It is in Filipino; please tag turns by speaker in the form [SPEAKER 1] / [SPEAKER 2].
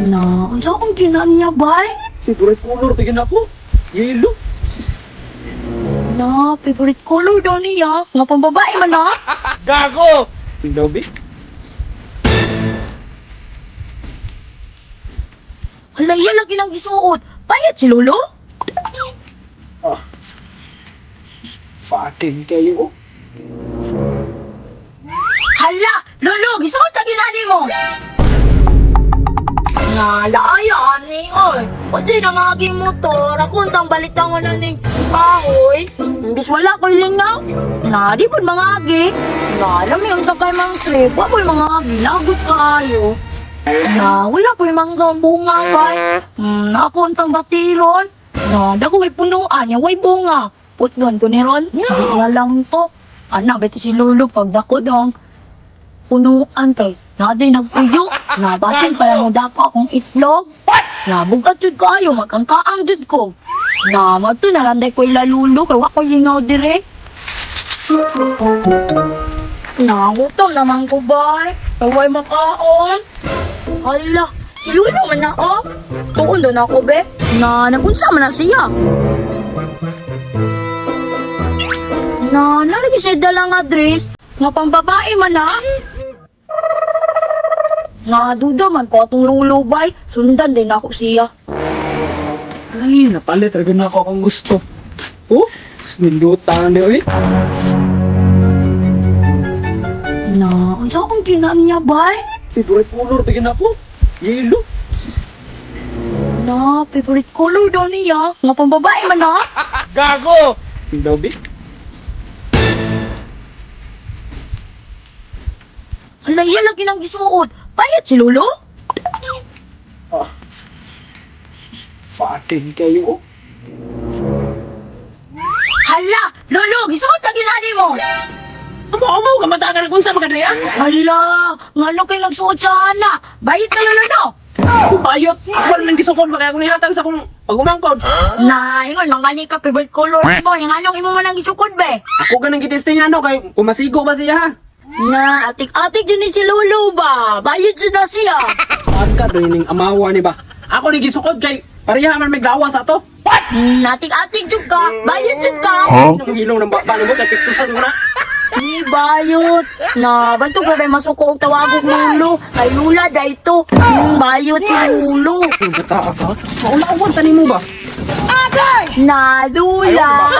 [SPEAKER 1] Na, unsa akong kinaan niya, bay?
[SPEAKER 2] Favorite color, tignan ako. Yellow.
[SPEAKER 1] Na, favorite color daw niya. Nga pambabae man na.
[SPEAKER 2] Gago! Tignan, Bi.
[SPEAKER 1] Hala, yan lagi nang isuot. Bayad si Lolo?
[SPEAKER 2] Ah. Patin kayo.
[SPEAKER 1] Hala, Lolo, gisuot na ginani mo. Nalaya, ani, oy. Pati na nga aging motor. Ako untang balitan ko na ni Ahoy. Imbis wala ko'y lingaw. Na, di po mga agi. Na, alam yung takay mga trip. Wala po yung mga agi. Lagot kayo. Na, wala po yung mga bunga, bay. Na, ako untang batiron. Na, dako may punuan. Yung way bunga. Putnon ko ni Ron. Hindi lang to. Anak, beto si Lolo pag dako dong. Punuan kay, naday nagpuyo, nabasin pala mo dako akong itlog. Nabugat jud kayo, magkangkaang jud ko. Na, magto nalanday ko ilalulo, kay wako lingaw dire. Na, gutom naman ko ba? Kaway makaon. Hala, si Lolo man na oh. Tuon doon ako be. Na, nagunsa man na siya. Na, nalagi siya dalang address. Nga pambabae man na. Nga duda man ko atong lulubay. Sundan din ako siya.
[SPEAKER 2] Ay, napalit talaga na ako akong gusto. Oh, sinulutan niyo eh.
[SPEAKER 1] Na, unsa akong kinaan niya, bay?
[SPEAKER 2] Favorite color, tignan ako. Yellow.
[SPEAKER 1] Na, favorite color daw niya. Nga pambabae man na.
[SPEAKER 2] Gago! Tignan, Bi.
[SPEAKER 1] Hala, yan lagi nang isuot. Bayad si Lolo?
[SPEAKER 2] Ah. Patin kayo.
[SPEAKER 1] Hala, Lolo, gisuot na ginani mo.
[SPEAKER 3] Amo ka matagal kung sa magandaya?
[SPEAKER 1] Hala, nga lang kayo nagsuot sa ana. Bayad na Lolo, no?
[SPEAKER 3] Bayot, wala nang gisukod ba kaya kung nihatag sa kung pagumangkod?
[SPEAKER 1] Na, ingon, mga ni ka favorite color mo. Yung anong imo mo nang isukod, be?
[SPEAKER 3] Ako ganang gitisting ano kay kumasigo ba siya ha?
[SPEAKER 1] Na, atik-atik din ni si Lolo ba? Bayad din na siya.
[SPEAKER 3] Saan ka doon yung amawa ni ba? Ako ni gisukod kay pareha man may gawa sa to.
[SPEAKER 1] Atik-atik jud ka. Bayad jud ka.
[SPEAKER 3] Ang hilong ng baba mo kay piktusan mo na.
[SPEAKER 1] Ni bayot. Na, bantog na rin masuko og tawagog Lolo. Ay Lula, dayto. Bayot si Lolo.
[SPEAKER 3] Ang bata ka sa? Maulawan tani mo ba?
[SPEAKER 1] Na, Lula.